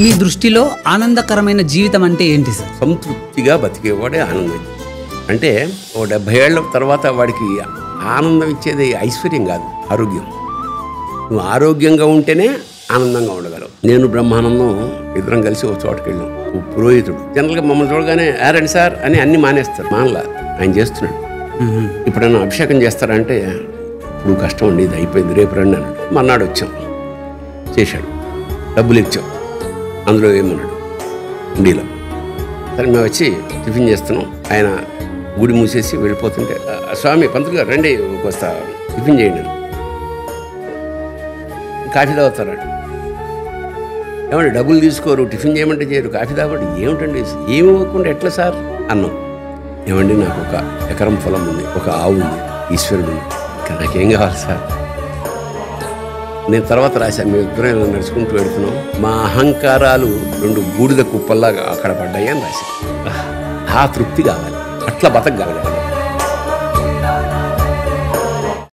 మీ దృష్టిలో ఆనందకరమైన జీవితం అంటే ఏంటి సార్? సంతృప్తిగా బతికేవాడే ఆనందం. అంటే ఓ 70 ఏళ్ళ తర్వాత వాడికి ఆనందం ఇచ్చేది ఐశ్వర్యం కాదు, ఆరోగ్యం. నువ్వు ఆరోగ్యంగా ఉంటేనే ఆనందంగా ఉండగలవు. నేను బ్రహ్మానందం ఇద్దరం కలిసి ఒక చోటుకి వెళ్ళాం. ఓ పురోహితుడు జనరల్గా మమ్మల్ని చూడగానే రండి సార్ అని అన్ని మానేస్తారు. మానలా ఆయన చేస్తున్నాడు. ఇప్పుడైనా అభిషేకం చేస్తారంటే ఇప్పుడు కష్టం అండి, ఇది అయిపోయింది, రేపు రండి అన్నాడు. మర్నాడు వచ్చాం, చేశాడు, డబ్బులు ఇచ్చాం. అందులో ఏమన్నాడు, ఉండిలో. సరే మేము వచ్చి టిఫిన్ చేస్తున్నాం. ఆయన గుడి మూసేసి వెళ్ళిపోతుంటే, స్వామి పంతులు గారు రండి వస్తా టిఫిన్ చేయండి, కాఫీ తాగుతారండి. ఏమంటే డబ్బులు తీసుకోరు, టిఫిన్ చేయమంటే చేయరు, కాఫీ తాగండి. ఏమిటండి ఏమి ఇవ్వకుండా ఎట్లా సార్ అన్నాం. ఏమండి నాకు 1 ఎకరం పొలం ఉంది, 1 ఆవు ఉంది, ఈశ్వరుడు ఉంది, ఇంకా నాకేం కావాలి సార్? నేను తర్వాత రాశాను, మేము ఇద్దరం నడుచుకుంటూ వెళ్తున్నాం, మా అహంకారాలు 2 బూడిద కుప్పల్లాగా అక్కడ పడ్డాయి అని రాశాను. ఆ తృప్తి కావాలి, అట్లా బతకగలగాలి.